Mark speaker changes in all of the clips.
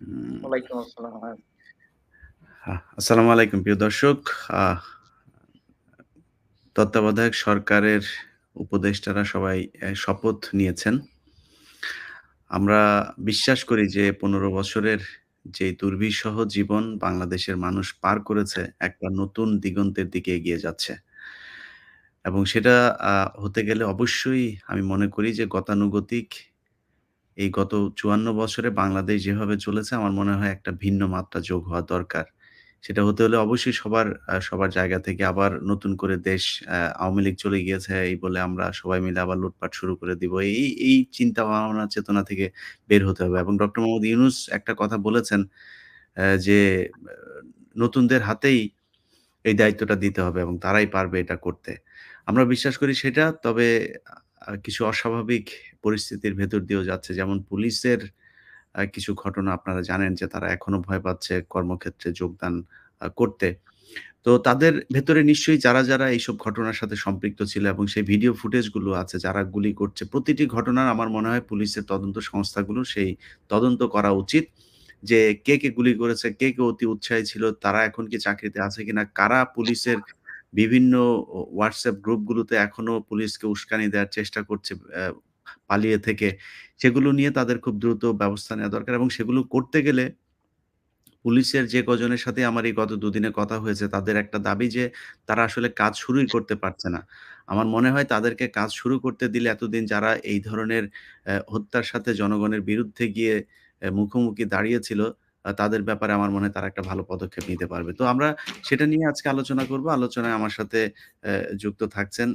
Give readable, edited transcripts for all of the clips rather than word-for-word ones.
Speaker 1: হুম,
Speaker 2: ওয়ালাইকুম আসসালাম। হ্যাঁ,
Speaker 1: আসসালামু আলাইকুম প্রিয় দর্শক। আহ তত্ত্বাবধায়ক সরকারের উপদেষ্টারা সবাই শপথ নিয়েছেন। আমরা বিশ্বাস করি যে ১৫ বছরের যে দুর্বিষহ জীবন বাংলাদেশের মানুষ পার করেছে, একটা নতুন দিগন্তের দিকে এগিয়ে যাচ্ছে। এবং সেটা হতে গেলে অবশ্যই আমি মনে করি যে গতানুগতিক এই গত ৫৪ বছরে বাংলাদেশ যেভাবে চলেছে আমার মনে হয় একটা ভিন্ন মাত্রা যোগ হওয়া দরকার। সেটা হতে হলে অবশ্যই সবার জায়গা থেকে আবার নতুন করে দেশ আওয়ামী লীগ চলে গিয়েছে এই বলে আমরা সবাই মিলে আবার লুটপাট শুরু করে দিব। এই চিন্তা ভাবনা চেতনা থেকে বের হতে হবে এবং ডক্টর মোহাম্মদ ইউনুস একটা কথা বলেছেন যে আ নতুনদের হাতেই এই দায়িত্বটা দিতে হবে এবং তারাই পারবে এটা করতে। আমরা বিশ্বাস করি সেটা। তবে কিছু অস্বাভাবিক পরিস্থিতির ভেতর দিয়েও যাচ্ছে। যেমন পুলিশের কিছু ঘটনা আপনারা জানেন যে তারা এখনো ভয় পাচ্ছে কর্মক্ষেত্রে যোগদান করতে। তো তাদের ভেতরে নিশ্চয়ই যারা এইসব ঘটনার সাথে সম্পৃক্ত ছিল এবং সেই ভিডিও ফুটেজগুলো আছে যারা গুলি করছে, প্রতিটি ঘটনার আমার মনে হয় পুলিশের তদন্ত সংস্থাগুলো সেই তদন্ত করা উচিত। যে কে গুলি করেছে, কে অতি উৎসাহী ছিল, তারা এখন কি চাকরিতে আছে কিনা, কারা পুলিশের বিভিন্ন WhatsApp গ্রুপগুলোতে এখনো পুলিশকে উস্কানি দেওয়ার চেষ্টা করছে পালিয়ে থেকে, সেগুলো নিয়ে তাদের খুব দ্রুত ব্যবস্থা নেওয়া দরকার এবং সেগুলো করতে গেলে পুলিশের যে কজনের সাথে আমার এই গত দুদিনে কথা হয়েছে, তাদের একটা দাবি যে তারা আসলে কাজ শুরুই করতে পারছে না। আমার মনে হয় তাদেরকে কাজ শুরু করতে দিলে এতদিন যারা এই ধরনের হত্যার সাথে জনগণের বিরুদ্ধে গিয়ে মুখোমুখি দাঁড়িয়েছিল, তাদের ব্যাপারে আমার মনে হয় তারা একটা ভালো পদক্ষেপ নিতে পারবে। তো আমরা সেটা নিয়ে আজকে আলোচনা করব। আলোচনায় আমার সাথে যুক্ত থাকছেন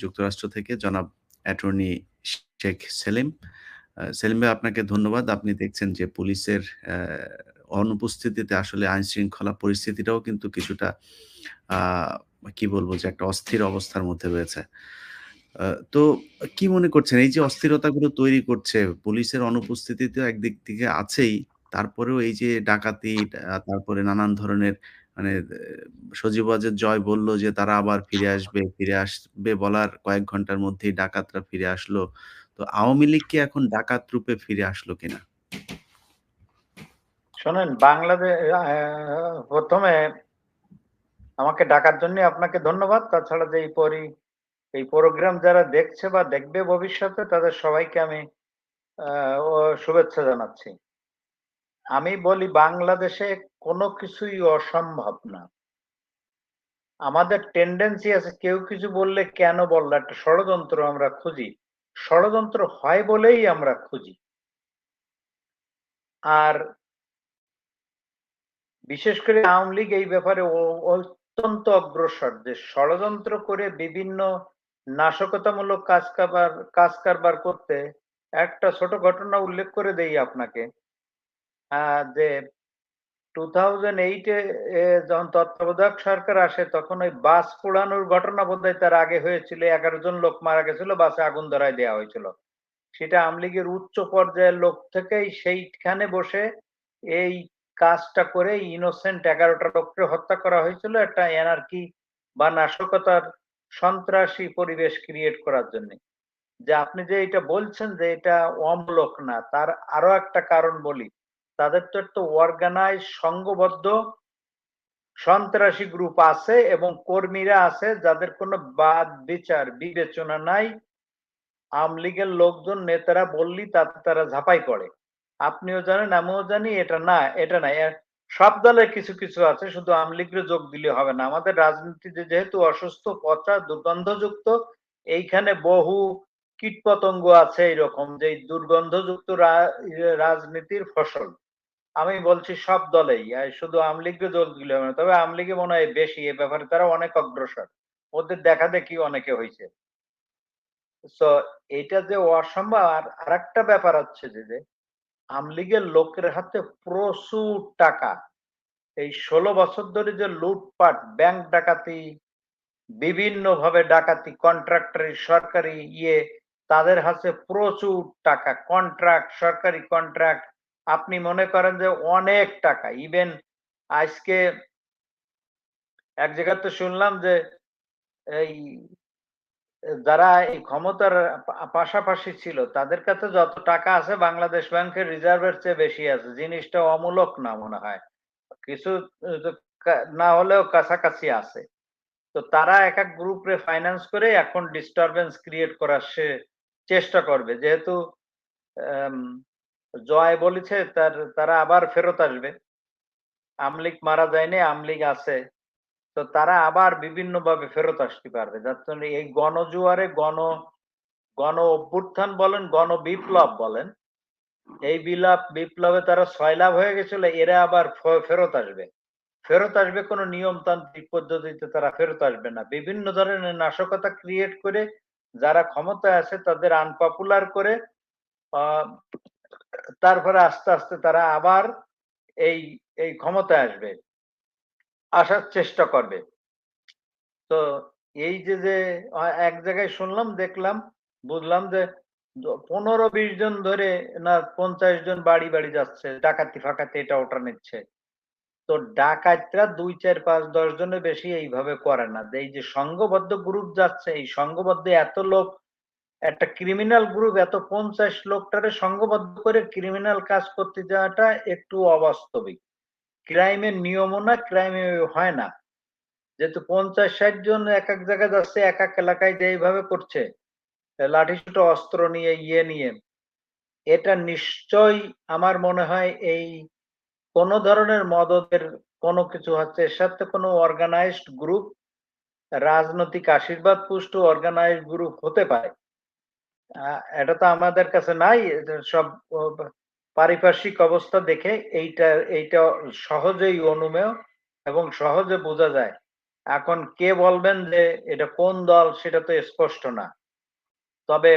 Speaker 1: যুক্তরাষ্ট্র থেকে জনাব অ্যাটর্নি শেখ সেলিম। সেলিম ভাই আপনাকে ধন্যবাদ। আপনি দেখছেন যে পুলিশের অনুপস্থিতিতে আসলে আইনশৃঙ্খলা পরিস্থিতিটাও কিন্তু কিছুটা আ কি বলবো যে একটা অস্থির অবস্থার মধ্যে রয়েছে। আ তো কি মনে করছেন এই যে অস্থিরতাগুলো তৈরি করছে পুলিশের অনুপস্থিতি তো একদিক থেকে আছেই। তারপরেও এই যে ডাকাতি তারপরে নানান ধরনের মানে সজীব ওয়াজেদ জয় বলল যে তারা আবার ফিরে আসবে বলার কয়েক ঘন্টার মধ্যেই ডাকাতরা ফিরে আসলো। তো আওয়ামী লীগ কি এখন ডাকাত রূপে ফিরে আসলো কিনা?
Speaker 2: শোনেন বাংলাদেশ ১ম এ আমাকে ডাকার জন্য আপনাকে ধন্যবাদ। তাছাড়া যে এই প্রোগ্রাম যারা দেখছে বা দেখবে ভবিষ্যতে তাদের সবাইকে আমি আ ও শুভেচ্ছা জানাচ্ছি। আমি বলি বাংলাদেশে কোনো কিছুই অসম্ভব না। আমাদের টেনডেন্সি আছে কেউ কিছু বললে কেন বলল? একটা ষড়যন্ত্র আমরা খুঁজি। ষড়যন্ত্র হয় বলেই আমরা খুঁজি। আর বিশেষ করে আওয়ামী লীগ এই ব্যাপারে অত্যন্ত অগ্রসর যে ষড়যন্ত্র করে বিভিন্ন নাশকতামূলক কাজ কারবার করতে একটা ছোট ঘটনা উল্লেখ করে দেই আপনাকে। যে 2008 যখন তত্ত্বাবধায়ক সরকার আসে তখন ওই বাস পোড়ানোর ঘটনা বোধহয় তার আগে হয়েছিল। ১১ জন লোক মারা গেছিল, বাসে আগুন ধরায় দেয়া হয়েছিল। সেটা আওয়ামী লীগের উচ্চ পর্যায়ের লোক থেকেই সেইখানে বসে এই কাজটা করে ইনোসেন্ট ১১ টা লোককে হত্যা করা হয়েছিল একটা এনার্কি বা নাশকতার সন্ত্রাসী পরিবেশ ক্রিয়েট করার জন্য। যে আপনি যে এটা বলছেন যে এটা অমূলক না, তার আরো একটা কারণ বলি। তাদের তো একটা অর্গানাইজ সংঘবদ্ধ সন্ত্রাসী গ্রুপ আছে এবং কর্মীরা আছে যাদের কোনো বাদ বিচার বিবেচনা নাই। আওয়ামী লীগের লোকজন নেতারা বললেই তাতে তারা ঝাঁপায় পড়ে। আপনিও জানেন আমিও জানি এটা না। সব দলে কিছু কিছু আছে, শুধু আওয়ামী লীগের যোগ দিলে হবে না। আমাদের রাজনীতিতে যেহেতু অসুস্থ, পচা, দুর্গন্ধযুক্ত, এইখানে বহু কীটপতঙ্গ আছে এইরকম যে এই দুর্গন্ধযুক্ত রাজনীতির ফসল। আমি বলছি সব দলেই। শুধু আওয়ামী লীগকে যোগ দিলে হবে না। তবে আওয়ামী লীগে মনে হয় বেশি এ ব্যাপারে তারা অনেক অগ্রসর। ওদের দেখাদেখি অনেকে হইছে। সো এইটা যে অসম্ভব। আর আরেকটা ব্যাপার হচ্ছে যে আওয়ামী লীগের লোকের হাতে প্রচুর টাকা। এই ১৬ বছর ধরে যে লুটপাট, ব্যাংক ডাকাতি, বিভিন্নভাবে ডাকাতি, কন্ট্রাক্টরি, সরকারি তাদের হাতে প্রচুর টাকা। কন্ট্রাক্ট, সরকারি কন্ট্রাক্ট। আপনি মনে করেন যে অনেক টাকা। ইভেন আজকে এক জায়গাতে শুনলাম যে এই যারা এই ক্ষমতার পাশাপাশি ছিল তাদের কাছে যত টাকা আছে বাংলাদেশ ব্যাংকের রিজার্ভের চেয়ে বেশি আছে। জিনিসটা অমূলক না মনে হয়। কিছু না হলেও কাছাকাছি আছে। তো তারা এক এক গ্রুপরে ফাইন্যান্স করে এখন ডিস্টারবেন্স ক্রিয়েট করার সে চেষ্টা করবে। যেহেতু আম জয় বলেছে তারা আবার ফেরত আসবে। আমলিগ মারা যায়নি, আমলিগ আছে। তো তারা আবার বিভিন্নভাবে ফেরত আসতে পারবে। যার জন্য এই গণজোয়ারে গণ অভ্যুত্থান বলেন, গণবিপ্লব বলেন, এই বিপ্লবে তারা সয়লাব হয়ে গেছিল, এরা আবার ফেরত আসবে। ফেরত আসবে কোনো নিয়মতান্ত্রিক পদ্ধতিতে তারা ফেরত আসবে না। বিভিন্ন ধরনের নাশকতা ক্রিয়েট করে যারা ক্ষমতায় আছে তাদের আনপপুলার করে আ তারপরে আস্তে, আস্তে তারা আবার এই এই ক্ষমতায় আসবে। আসার চেষ্টা করবে। তো এই যে এক জায়গায় শুনলাম, দেখলাম, বুঝলাম যে ১৫-২০ জন ধরে না ৫০ জন বাড়ি, বাড়ি যাচ্ছে। ডাকাতি-ফাকাতি এটা ওটা নিচ্ছে। তো ডাকাতরা ২, ৪, ৫, ১০ জনের বেশি এইভাবে করে না। এই যে সংঘবদ্ধ গ্রুপ যাচ্ছে, এই সংঘবদ্ধ এত লোক, একটা ক্রিমিনাল গ্রুপ এত ৫০ লোকটারে সংঘবদ্ধ করে ক্রিমিনাল কাজ করতে যাওয়াটা একটু অবাস্তবিক। ক্রাইমের নিয়মও না, ক্রাইম হয় না। যেহেতু ৫০-৬০ জন একেক জায়গায় যাচ্ছে, একেক এলাকায় যে এইভাবে করছে, লাঠিসোঁটা অস্ত্র নিয়ে, ইয়ে নিয়ে, এটা নিশ্চয়ই আমার মনে হয় এই কোন ধরনের মদদের কোন কিছু হচ্ছে। এর সাথে কোন অর্গানাইজড গ্রুপ, রাজনৈতিক আশীর্বাদ পুষ্ট অর্গানাইজড গ্রুপ হতে পারে। আ এটা তো আমাদের কাছে নাই। এটা সব পারিপার্শ্বিক অবস্থা দেখে এইটা সহজেই অনুমেয় এবং সহজে বোঝা যায়। এখন কে বলবেন যে এটা কোন দল সেটা তো স্পষ্ট না। তবে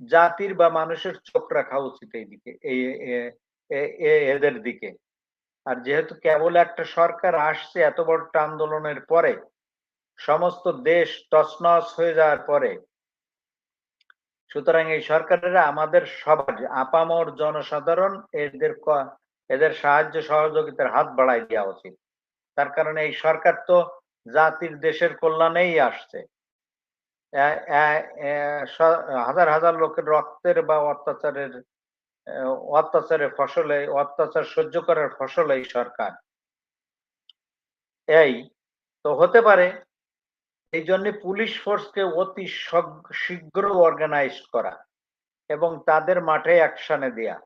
Speaker 2: জাতির বা মানুষের চোখ রাখা উচিত এইদিকে, এই এ এ এ এদের দিকে। আর যেহেতু কেবল একটা সরকার আসছে এত বড় একটা আন্দোলনের পরে, সমস্ত দেশ তছনছ হয়ে যাওয়ার পরে, সুতরাং এই সরকারেরা আমাদের সবার আপামর জনসাধারণ এদের সাহায্য সহযোগিতার হাত বাড়ায় দেওয়া উচিত। তার কারণে এই সরকার তো জাতির দেশের কল্যাণেই আসছে। অ্যা অ্যা অ্যা স হাজার, হাজার লোকের রক্তের বা অত্যাচারের ফসলে, অত্যাচার সহ্য করার ফসল এই সরকার। এই তো হতে পারে এইজন্যে পুলিশ ফোর্সকে অতি শীঘ্র অর্গানাইজড করা এবং তাদের মাঠে অ্যাকশনে দেয়া।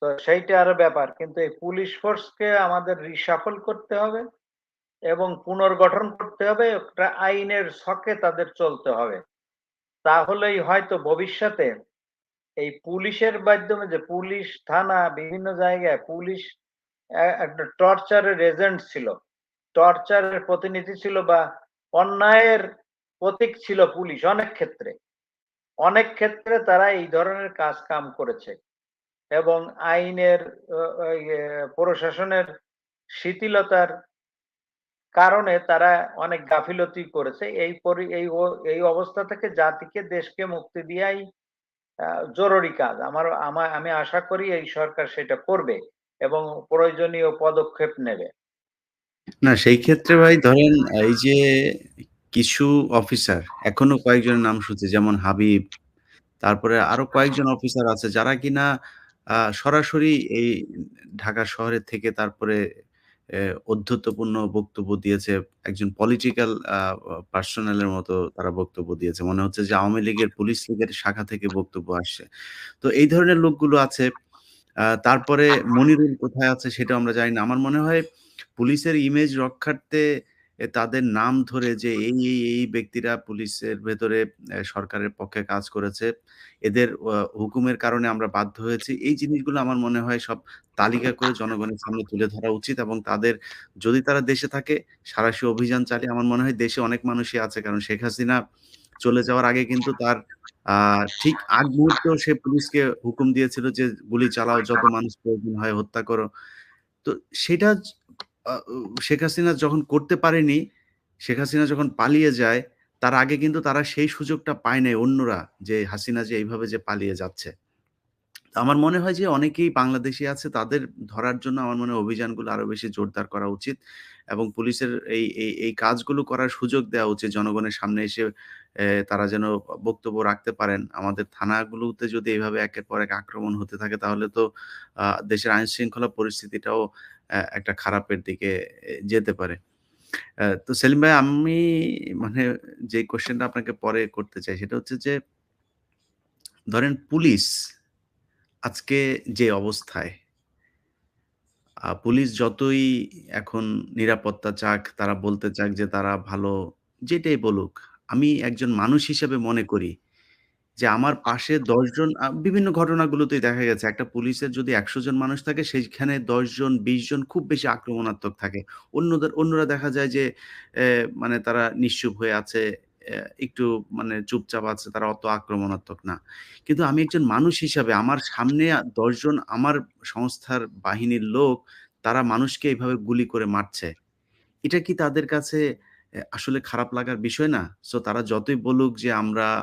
Speaker 2: তো সেইটার ব্যাপার। কিন্তু এই পুলিশ ফোর্সকে আমাদের রিশাফল করতে হবে এবং পুনর্গঠন করতে হবে। একটা আইনের ছকে তাদের চলতে হবে। তাহলেই হয়তো ভবিষ্যতে এই পুলিশের মাধ্যমে, যে পুলিশ, থানা, বিভিন্ন জায়গায় পুলিশ একটা টর্চারের এজেন্ট ছিল। টর্চারের প্রতিনিধি ছিল বা অন্যায়ের প্রতীক ছিল পুলিশ অনেক ক্ষেত্রে। অনেক ক্ষেত্রে তারা এই ধরনের কাজ-কাম করেছে এবং আইনের ওই প্রশাসনের শিথিলতার কারণে তারা অনেক গাফিলতি করেছে। এই অবস্থা থেকে জাতিকে, দেশকে মুক্তি দেয়াই আ জরুরি কাজ। আমি আশা করি এই সরকার সেটা করবে এবং প্রয়োজনীয় পদক্ষেপ নেবে।
Speaker 1: না সেই ক্ষেত্রে ভাই ধরেন এই যে কিছু অফিসার এখনো কয়েকজনের নাম শুনছি যেমন হাবিব, তারপরে আরো কয়েকজন অফিসার আছে যারা কিনা সরাসরি এই ঢাকা শহরের থেকে তারপরে ঔদ্ধত্যপূর্ণ বক্তব্য দিয়েছে। একজন পলিটিক্যাল পার্সোনাল এর মতো তারা বক্তব্য দিয়েছে। মনে হচ্ছে যে আওয়ামী লীগের, পুলিশ লীগের শাখা থেকে বক্তব্য আসছে। তো এই ধরনের লোকগুলো আছে। তারপরে মনিরুল কোথায় আছে সেটাও আমরা জানি না। আমার মনে হয় পুলিশের ইমেজ রক্ষার্থে তাদের নাম ধরে যে এই ব্যক্তিরা পুলিশের ভেতরে সরকারের পক্ষে কাজ করেছে। এদের হুকুমের কারণে আমরা বাধ্য হয়েছি। এই জিনিসগুলো আমার মনে হয় সব তালিকা করে জনগণের সামনে তুলে ধরা উচিত এবং তাদের যদি তারা দেশে থাকে সাঁড়াশি অভিযান চালিয়ে আমার মনে হয় দেশে অনেক মানুষই আছে। কারণ শেখ হাসিনা চলে যাওয়ার আগে কিন্তু তার আ ঠিক আগ মুহূর্তেও সে পুলিশকে হুকুম দিয়েছিল যে, "গুলি চালাও, যত মানুষ প্রয়োজন হয় হত্যা করো।" তো সেটা আ উ শেখ হাসিনা যখন করতে পারেনি, শেখ হাসিনা যখন পালিয়ে যায়, তার আগে কিন্তু তারা সেই সুযোগটা পায় নাই অন্যরা যে হাসিনা যে এইভাবে যে পালিয়ে যাচ্ছে। আমার মনে হয় যে অনেকেই বাংলাদেশী আছে তাদের ধরার জন্য আমার মনে হয় অভিযানগুলো আরো বেশি জোরদার করা উচিত এবং পুলিশের এই কাজগুলো করার সুযোগ দেওয়া উচিত জনগণের সামনে এসে তারা যেন বক্তব্য রাখতে পারেন। আমাদের থানাগুলোতে যদি এভাবে একের পর এক আক্রমণ হতে থাকে তাহলে তো দেশের আইনশৃঙ্খলা পরিস্থিতিটাও একটা খারাপের দিকে যেতে পারে। তো সেলিম ভাই আমি মানে যে কোয়েশ্চেনটা আপনাকে পরে করতে চাই সেটা হচ্ছে যে ধরেন পুলিশ আজকে যে অবস্থায় পুলিশ যতই এখন নিরাপত্তা চাক, তারা বলতে চাক যে তারা ভালো, যেটাই বলুক। আমি একজন মানুষ হিসেবে মনে করি যে আমার পাশে ১০ জন বিভিন্ন ঘটনাগুলোতেই দেখা গেছে একটা পুলিশের যদি ১০০ জন মানুষ থাকে সেইখানে ১০ জন ২০ জন খুব বেশি আক্রমণাত্মক থাকে। অন্যরা দেখা যায় যে মানে তারা নিশ্চুপ হয়ে আছে, একটু মানে চুপচাপ আছে, তারা অত আক্রমণাত্মক না। কিন্তু আমি একজন মানুষ হিসাবে আমার সামনে ১০ জন আমার সংস্থার বাহিনীর লোক তারা মানুষকে এভাবে গুলি করে মারছে। এটা কি তাদের কাছে আসলে খারাপ লাগার বিষয় না? সো তারা যতই বলুক যে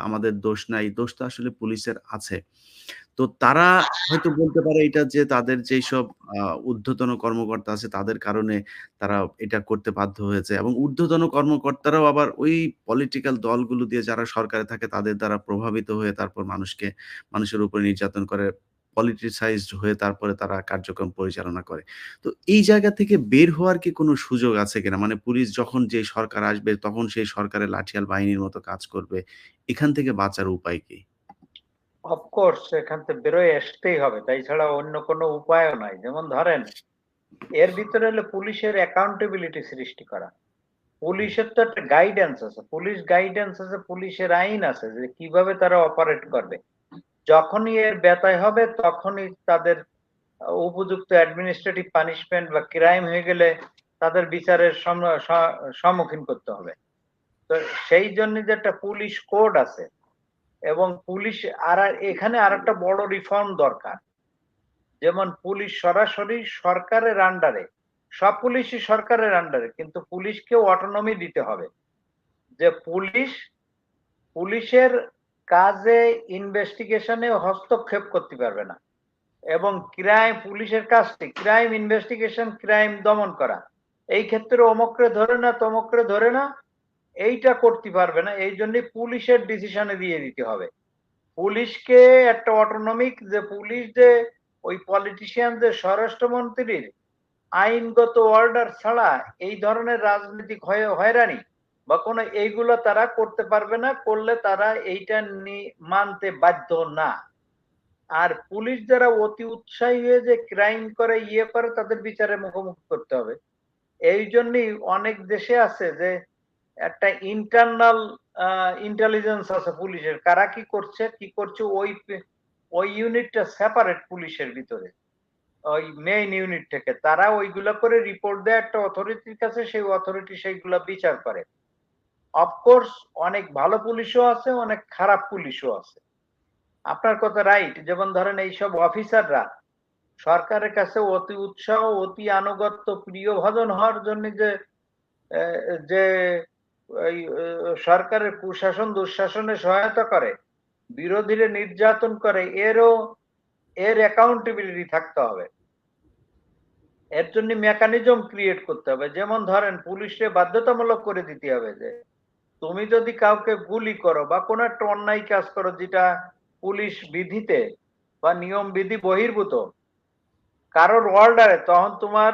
Speaker 1: আমাদের দোষ নাই, দোষ তো আসলে পুলিশের আছে। তো তারা হয়তো বলতে পারে এটা যে তাদের যেইসব আ ঊর্ধ্বতন কর্মকর্তা আছে তাদের কারণে তারা এটা করতে বাধ্য হয়েছে এবং ঊর্ধ্বতন কর্মকর্তারাও আবার ওই পলিটিক্যাল দলগুলো দিয়ে যারা সরকারে থাকে তাদের দ্বারা প্রভাবিত হয়ে তারপর মানুষের উপরে নির্যাতন করে, politicized হয়ে তারপরে তারা কার্যক্রম পরিচালনা করে। তো এই জায়গা থেকে বের হওয়ার কি কোনো সুযোগ আছে কিনা? মানে পুলিশ যখন যে সরকার আসবে তখন সেই সরকারের লাঠিয়াল বাহিনীর মতো কাজ করবে। এখান থেকে বাঁচার উপায় কি?
Speaker 2: অফকোর্স এখান থেকে বেরোয় আসতেই হবে। তাই ছাড়া অন্য কোনো উপায়ও নাই। যেমন ধরেন এর ভিতরে হলো পুলিশের অ্যাকাউন্টেবিলিটি সৃষ্টি করা। পুলিশের তো একটা গাইডেন্স আছে। পুলিশ গাইডেন্স আছে, পুলিশের আইন আছে যে কিভাবে তারা অপারেট করবে। যখনই এর ব্যত্যয় হবে তখনই তাদের উপযুক্ত অ্যাডমিনিস্ট্রেটিভ পানিশমেন্ট বা ক্রাইম হয়ে গেলে তাদের বিচারের সম্মুখীন করতে হবে। তো সেই জন্য যে একটা পুলিশ কোড আছে এবং পুলিশ এখানে আরেকটা বড় রিফর্ম দরকার। যেমন পুলিশ সরাসরি সরকারের আন্ডারে, সব পুলিশই সরকারের আন্ডারে, কিন্তু পুলিশকেও অটোনমি দিতে হবে। যে পুলিশের কাজে ইনভেস্টিগেশনে হস্তক্ষেপ করতে পারবে না এবং পুলিশের কাজটি ক্রাইম ইনভেস্টিগেশন, ক্রাইম দমন করা। এই ক্ষেত্রে অমুকরে ধরে না, তমুকরে ধরে না, এইটা করতে পারবে না। এই জন্য পুলিশের ডিসিশনে দিয়ে দিতে হবে। পুলিশকে একটা অটোনমিক, যে পুলিশ যে ওই পলিটিশিয়ানদের স্বরাষ্ট্রমন্ত্রীর আইনগত অর্ডার ছাড়া এই ধরনের রাজনৈতিক হয়রানি বা কোনো এইগুলো তারা করতে পারবে না, করলে তারা এইটা মানতে বাধ্য না। আর পুলিশ যারা অতি উৎসাহী হয়ে যে ক্রাইম করে করে তাদের বিচারে মুখোমুখি করতে হবে। এই জন্যই অনেক দেশে আছে যে একটা ইন্টারনাল ইন্টেলিজেন্স আছে পুলিশের, কারা কি করছে ওই ইউনিটটা সেপারেট পুলিশের ভিতরে, ওই মেইন ইউনিট থেকে তারা ওইগুলা করে রিপোর্ট দেয় একটা অথরিটির কাছে, সেই অথরিটি সেইগুলা বিচার করে। অফকোর্স অনেক ভালো পুলিশও আছে, অনেক খারাপ পুলিশও আছে। আপনার কথা রাইট। যেমন ধরেন এইসব অফিসাররা সরকারের কাছে অতি উৎসাহ, অতি আনুগত্য, প্রিয়ভাজন হওয়ার জন্য যে যে এই সরকারের কুশাসন দুঃশাসনে সহায়তা করে, বিরোধীরা নির্যাতন করে, এর অ্যাকাউন্টেবিলিটি থাকতে হবে। এর জন্য মেকানিজম ক্রিয়েট করতে হবে। যেমন ধরেন পুলিশকে বাধ্যতামূলক করে দিতে হবে যে তুমি যদি কাউকে গুলি করো বা কোনো একটা অন্যায় কাজ করো যেটা পুলিশ বিধিতে বা নিয়ম বিধি বহির্ভূত কারোর অর্ডারে, তখন তোমার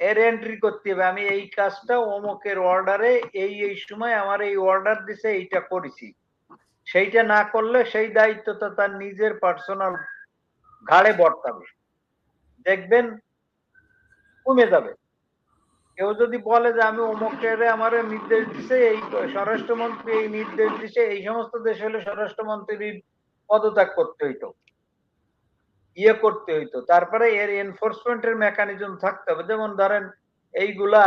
Speaker 2: এর এন্ট্রি করতে হবে আমি এই কাজটা অমুকের অর্ডারে এই সময় আমার এই অর্ডার দিছে, এইটা করেছি। সেইটা না করলে সেই দায়িত্বটা তার নিজের পার্সোনাল ঘাড়ে বর্তাবে। দেখবেন কমে যাবে। কেউ যদি বলে যে আমি অমুকের আমার নির্দেশ দিছে, এই স্বরাষ্ট্রমন্ত্রী এই নির্দেশ দিছে, এই সমস্ত দেশ হলে স্বরাষ্ট্রমন্ত্রীর পদত্যাগ করতে হইতো, করতে হইতো। তারপরে এর এনফোর্সমেন্টের মেকানিজম থাকতে হবে। যেমন ধরেন এইগুলা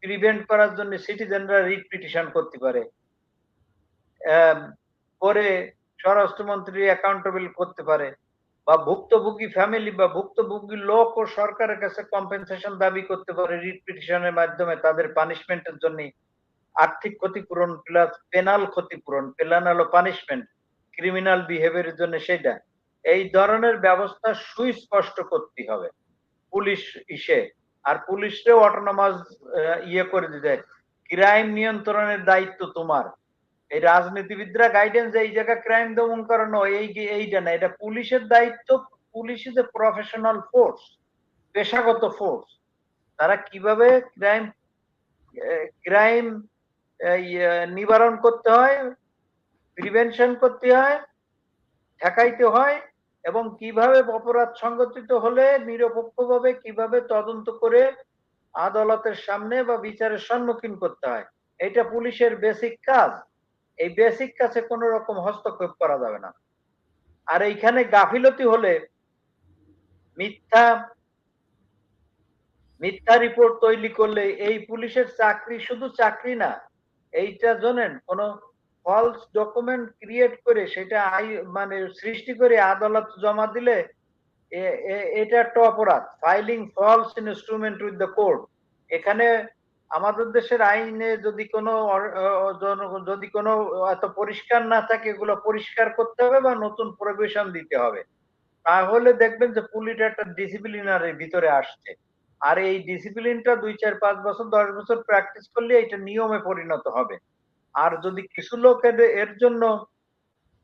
Speaker 2: প্রিভেন্ট করার জন্য সিটিজেনরা রিট পিটিশন করতে পারে, করে স্বরাষ্ট্রমন্ত্রী অ্যাকাউন্টেবল করতে পারে, বা ভুক্তভোগী ফ্যামিলি বা ভুক্তভোগী লোক ও সরকারের কাছে কম্পেনসেশন দাবি করতে পারে রিট পিটিশনের মাধ্যমে তাদের পানিশমেন্টের জন্য। আর্থিক ক্ষতিপূরণ প্লাস পেনাল ক্ষতিপূরণ, পেনাল হলো পানিশমেন্ট, ক্রিমিনাল বিহেভিয়ারের জন্য সেটা। এই ধরনের ব্যবস্থা সুস্পষ্ট করতে হবে পুলিশ ইসে। আর পুলিশকেও অটোনমাস ইয়ে করে দিতে, ক্রাইম নিয়ন্ত্রণের দায়িত্ব তোমার। এই রাজনীতিবিদরা গাইডেন্স এই জায়গায় ক্রাইম দমন করানো এইটা না, এটা পুলিশের দায়িত্ব। Police is a professional force, পেশাগত ফোর্স। তারা কিভাবে ক্রাইম ক্রাইম নিবারণ করতে হয়, প্রিভেনশন করতে হয়, ঠেকাইতে হয়, এবং কিভাবে অপরাধ সংগঠিত হলে নিরপেক্ষভাবে কিভাবে তদন্ত করে আদালতের সামনে বা বিচারের সম্মুখীন করতে হয়, এটা পুলিশের বেসিক কাজ। এই বেসিক কাজে কোনো রকম হস্তক্ষেপ করা যাবে না। আর এইখানে গাফিলতি হলে মিথ্যা মিথ্যা রিপোর্ট তৈরি করলে এই পুলিশের চাকরি শুধু চাকরি না, এইটা জানেন কোন ফলস ডকুমেন্ট ক্রিয়েট করে সেটা মানে সৃষ্টি করে আদালত জমা দিলে এটা একটা অপরাধ। Filing false instrument with the court. এখানে আমাদের দেশের আইনে যদি কোনো যদি কোনো এত পরিষ্কার না থাকে, এগুলো পরিষ্কার করতে হবে বা নতুন প্রভিশন দিতে হবে। তাহলে দেখবেন যে পুলিশ একটা ডিসিপ্লিনারের ভিতরে আসছে। আর এই ডিসিপ্লিনটা ২, ৪, ৫ বছর ১০ বছর প্র্যাকটিস করলে এটা নিয়মে পরিণত হবে। আর যদি কিছু লোক এর জন্য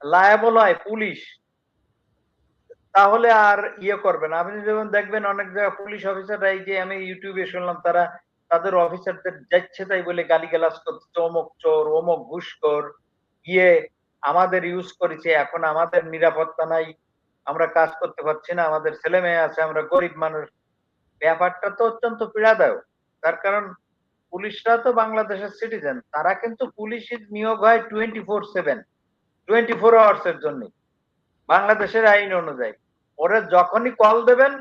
Speaker 2: লায়াবল হয় পুলিশ, তাহলে আর ইয়ে করবে না। আপনি যেমন দেখবেন অনেক জায়গায় পুলিশ অফিসাররা, এই যে আমি ইউটিউবে শুনলাম, তারা তাদের অফিসারদের যাচ্ছে তাই বলে গালিগালাজ করছে, অমুক চোর, অমুক ঘুষখোর, গিয়ে আমাদের ইউজ করেছে, এখন আমাদের নিরাপত্তা নাই, আমরা কাজ করতে পারছি না, আমাদের ছেলে মেয়ে আছে, আমরা গরিব মানুষ। ব্যাপারটা তো অত্যন্ত পীড়াদায়ক। তার কারণ পুলিশরা তো বাংলাদেশের সিটিজেন, তারা কিন্তু পুলিশের নিয়োগ হয় 24/7, 24 আওয়ার্স এর জন্য বাংলাদেশের আইন অনুযায়ী। ওরা যখনই কল দেবেন,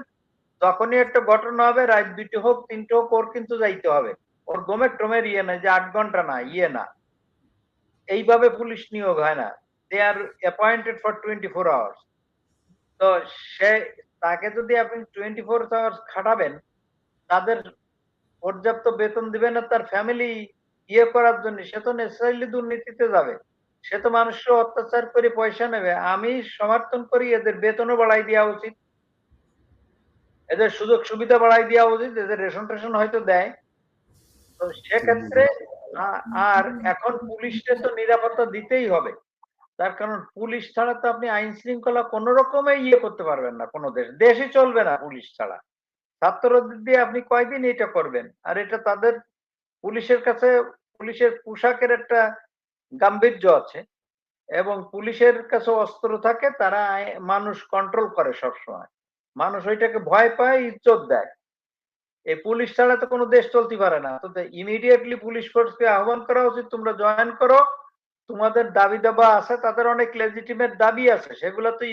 Speaker 2: যখনই একটা ঘটনা হবে, রাত ২টো হোক ৩টে হোক, ওর কিন্তু যাইতে হবে। ওর ঘুমের টোমের ইয়ে নাই যে ৮ ঘন্টা না, ইয়ে না। এইভাবে পুলিশ নিয়োগ হয় না। দে আর অ্যাপয়েন্টেড ফর 24 আওয়ার্স। তো সে তাকে যদি আপনি 24 আওয়ার্স খাটাবেন, তাদের পর্যাপ্ত বেতন দিবেন না তার ফ্যামিলি ইয়ে করার জন্য, সে তো ন্যাচারালি দুর্নীতিতে যাবে। সে তো মানুষকে অত্যাচার করে পয়সা নেবে। আমি সমর্থন করি এদের বেতনও বাড়াই দেওয়া উচিত, এদের সুযোগ সুবিধা বাড়াই দেওয়া উচিত, এদের রেশন-টেশন হয়তো দেয়। তো সেক্ষেত্রে আর এখন পুলিশকে তো নিরাপত্তা দিতেই হবে। তার কারণ পুলিশ ছাড়া তো আপনি আইন শৃঙ্খলা কোন রকমে ইয়ে করতে পারবেন না, কোন দেশই চলবে না পুলিশ ছাড়া। ছাত্রদের দিয়ে আপনি কয়দিন এটা করবেন? আর এটা তাদের পুলিশের কাছে, পুলিশের পোশাকের একটা গাম্ভীর্য আছে, এবং পুলিশের কাছে অস্ত্র থাকে, তারা মানুষ কন্ট্রোল করে সবসময়। মানুষ ওইটাকে ভয় পায়, ইজ্জত দেয়। এই পুলিশ ছাড়া তো কোনো দেশ চলতে পারে না। তো ইমিডিয়েটলি পুলিশ ফোর্সকে আহ্বান করা উচিত, তোমরা জয়েন করো। তোমাদের দাবি দাবা আছে, তাদের অনেক লেজিটিমেট দাবি আছে, সেগুলো তো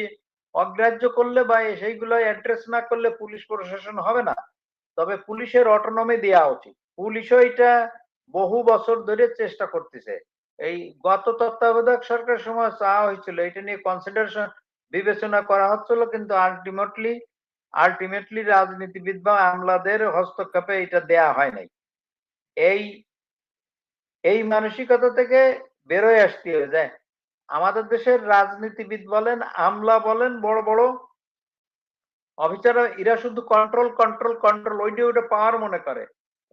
Speaker 2: অগ্রাহ্য করলে বা সেইগুলো অ্যাড্রেস না করলে পুলিশ প্রশাসন হবে না। তবে পুলিশের অটোনমি দেওয়া উচিত। পুলিশও এটা বহু বছর ধরে চেষ্টা করতেছে। এই গত তত্ত্বাবধায়ক সরকারের সময় চাওয়া হয়েছিল, এটা নিয়ে কনসিডারেশন বিবেচনা করা হচ্ছিল, কিন্তু আলটিমেটলি রাজনীতিবিদ বা আমলাদের হস্তক্ষেপে এটা দেয়া হয় নাই। এই এই মানসিকতা থেকে বেরোয় আসতে হবে যে আমাদের দেশের রাজনীতিবিদ বলেন, আমলা বলেন, বড় বড় অফিসাররা, এরা শুধু কন্ট্রোল কন্ট্রোল কন্ট্রোল, ওইটা পাওয়ার মনে করে,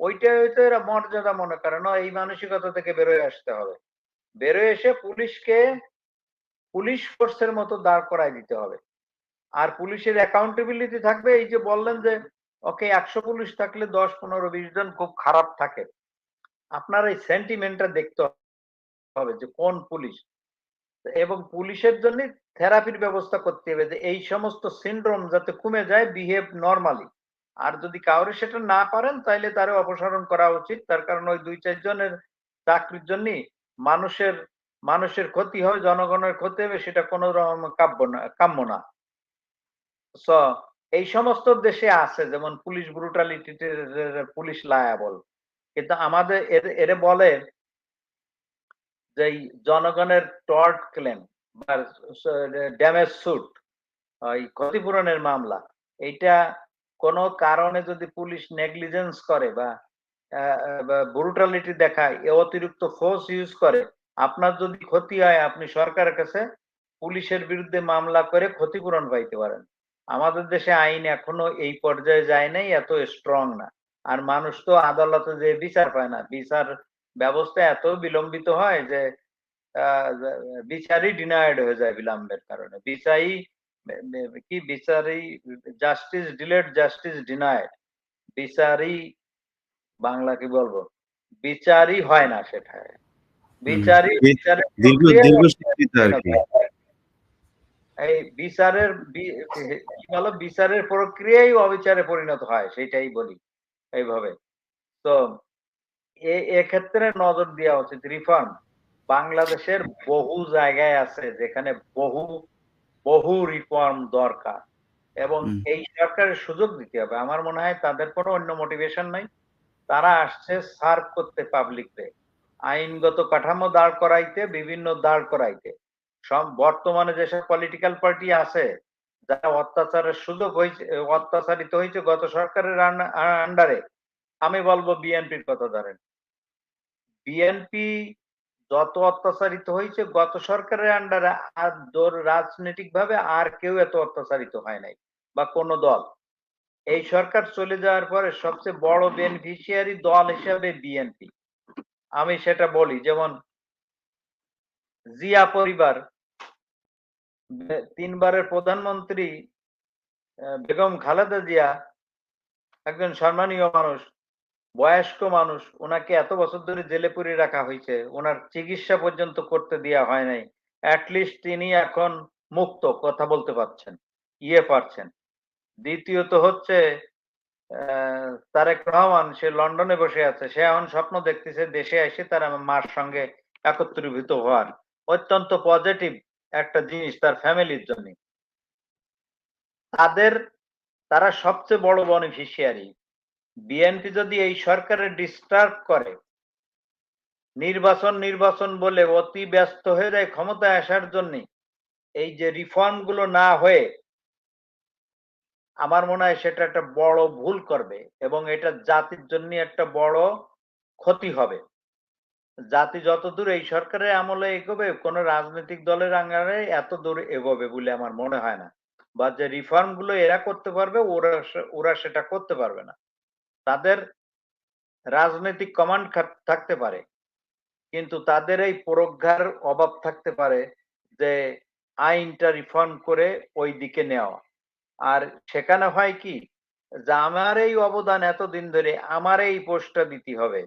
Speaker 2: ওইটাই হয়তো এরা মর্যাদা মনে করে না। এই মানসিকতা থেকে বেরোয় আসতে হবে। বেরোয় এসে পুলিশকে পুলিশ ফোর্সের মতো দাঁড় করায় দিতে হবে। আর পুলিশের অ্যাকাউন্টেবিলিটি থাকবে। এই যে বললেন যে ওকে ১০০ পুলিশ থাকলে ১০, ১৫, ২০ জন খুব খারাপ থাকে, আপনার এই সেন্টিমেন্টটা দেখতে হবে যে কোন পুলিশ, এবং পুলিশের জন্য থেরাপির ব্যবস্থা করতে হবে যে এই সমস্ত সিনড্রোম যাতে কমে যায়, বিহেভ নরমালি। আর যদি কাউরে সেটা না পারেন, তাইলে তারে অপসারণ করা উচিত। তার কারণ ওই ২, ৪ জনের চাকরির জন্য মানুষের মানুষের ক্ষতি হয়, জনগণের ক্ষতি হবে, সেটা কোনো রকম কাম্য না। সো এই সমস্ত দেশে আছে, যেমন পুলিশ ব্রুটালিটিতে পুলিশ লায়াবল। কিন্তু আমাদের এরে বলে যে এই জনগণের টর্ট ক্লেম বা ড্যামেজ সুট, ওই ক্ষতিপূরণের মামলা, এইটা কোনো কারণে যদি পুলিশ নেগলিজেন্স করে বা ব্রুটালিটি দেখায়, অতিরিক্ত ফোর্স ইউজ করে, আপনার যদি ক্ষতি হয়, আপনি সরকারের কাছে পুলিশের বিরুদ্ধে মামলা করে ক্ষতিপূরণ পাইতে পারেন। আমাদের দেশে আইন এখনো এই পর্যায়ে যায় নাই, এত স্ট্রং না। আর মানুষ তো আদালতে যে বিচার পায় না, বিচার ব্যবস্থা এত বিলম্বিত হয় যে বিচারই ডিনায়েড হয়ে যায় বিলম্বের কারণে। বিচারই জাস্টিস ডিলেড জাস্টিস ডিনায়েড। বিচারই বাংলা কি বলবো? বিচারই হয় না সেটায়।
Speaker 1: হুম।
Speaker 2: বিচারের
Speaker 1: দীর্ঘ
Speaker 2: প্রক্রিয়ায়
Speaker 1: দীর্ঘ স্বীকৃত আরকি।
Speaker 2: এই বিচারের কি বলো? বিচারের প্রক্রিয়াই অবিচারে পরিণত হয়, সেটাই বলি এইভাবে। তো এক্ষেত্রে নজর দেওয়া উচিত। রিফর্ম বাংলাদেশের বহু জায়গায় আছে যেখানে বহু বহু রিফর্ম দরকার এবং
Speaker 1: হুম,
Speaker 2: এই সরকারের সুযোগ দিতে হবে। আমার মনে হয় তাদের কোনো অন্য মোটিভেশন নাই। তারা আসছে সার্ভ করতে পাবলিকরে, আইনগত কাঠামো দাঁড় করাইতে, বিভিন্ন দাঁড় করাইতে। সব বর্তমানে যেসব পলিটিক্যাল পার্টি আছে যারা অত্যাচারের সুযোগ হয়েছে, অত্যাচারিত হয়েছে গত সরকারের আন্ডারে, আমি বলবো বিএনপির কথা ধরেন। বিএনপি যত অত্যাচারিত হয়েছে গত সরকারের আন্ডারে, আর রাজনৈতিক ভাবে আর কেউ এত অত্যাচারিত হয় নাই বা কোন দল। এই সরকার চলে যাওয়ার পরে সবচেয়ে বড় বেনিফিশিয়ারি দল হিসেবে বিএনপি। আমি সেটা বলি, যেমন জিয়া পরিবার, তিনবারের প্রধানমন্ত্রী বেগম খালেদা জিয়া একজন সম্মানীয় মানুষ, বয়স্ক মানুষ। ওনাকে এত বছর ধরে জেলে পুরে রাখা হয়েছে, ওনার চিকিৎসা পর্যন্ত করতে দেওয়া হয় নাই। অ্যাটলিস্ট তিনি এখন মুক্ত, কথা বলতে পারছেন, পারছেন। দ্বিতীয়ত হচ্ছে তারেক রহমান, সে লন্ডনে বসে আছে, সে এখন স্বপ্ন দেখতেছে দেশে এসে তার মার সঙ্গে একত্রীভূত হওয়ার। অত্যন্ত পজিটিভ একটা জিনিস তার ফ্যামিলির জন্য। তাদের তারা সবচেয়ে বড় বেনিফিশিয়ারি। বিএনপি যদি এই সরকারের ডিস্টার্ব করে, নির্বাচন নির্বাচন বলে অতি ব্যস্ত হয়ে যায় ক্ষমতায় আসার জন্য, এই যে রিফর্ম গুলো না হয়ে, আমার মনে হয় সেটা একটা বড় ভুল করবে এবং এটা জাতির জন্য একটা বড় ক্ষতি হবে। জাতি যতদূর এই সরকারের আমলে এগোবে, কোন রাজনৈতিক দলের আঙ্গারে এত দূর এগোবে বলে আমার মনে হয় না। বা যে রিফর্ম গুলো এরা করতে পারবে, ওরা সেটা করতে পারবে না। তাদের রাজনৈতিক কমান্ড থাকতে পারে, কিন্তু তাদের এই প্রজ্ঞার অভাব থাকতে পারে যে আইনটা রিফর্ম করে ওই দিকে নেওয়া। আর সেখানে হয় কি, যে আমার এই অবদান এতদিন ধরে আমার এই পোস্টটা দিতে হবে,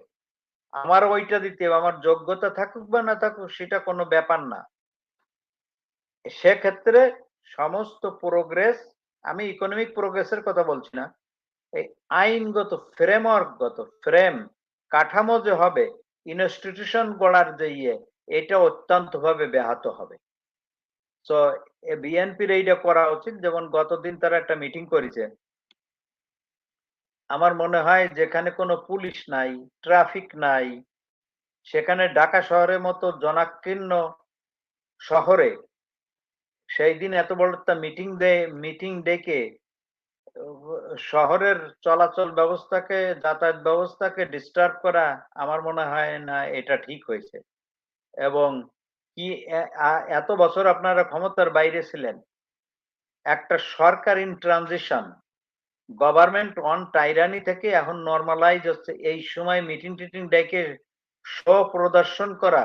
Speaker 2: আমার ওইটা দিতে হবে, আমার যোগ্যতা থাকুক বা না থাকুক সেটা কোনো ব্যাপার না। সেক্ষেত্রে সমস্ত প্রোগ্রেস, আমি ইকোনমিক প্রোগ্রেসের কথা বলছি না, এই আইনগত ফ্রেমওয়ার্কগত কাঠামো যে হবে, ইনস্টিটিউশন গড়ার যে এটা অত্যন্ত ভাবে ব্যাহত হবে। তো বিএনপির এইটা করা উচিত। যেমন গতদিন তারা একটা মিটিং করেছে, আমার মনে হয় যেখানে কোনো পুলিশ নাই, ট্রাফিক নাই, সেখানে ঢাকা শহরের মতো জনাকীর্ণ শহরে সেই দিন এত বড় একটা মিটিং ডেকে শহরের চলাচল ব্যবস্থাকে, যাতায়াত ব্যবস্থাকে ডিস্টার্ব করা, আমার মনে হয় না এটা ঠিক হয়েছে। এবং কি এত বছর আপনারা ক্ষমতার বাইরে ছিলেন, একটা সরকার ইন ট্রানজিশন, গভর্নমেন্ট অন টাইরানি থেকে এখন নরমালাইজ হচ্ছে। এই সময় মিটিং টিটিং ডেকে শো প্রদর্শন করা,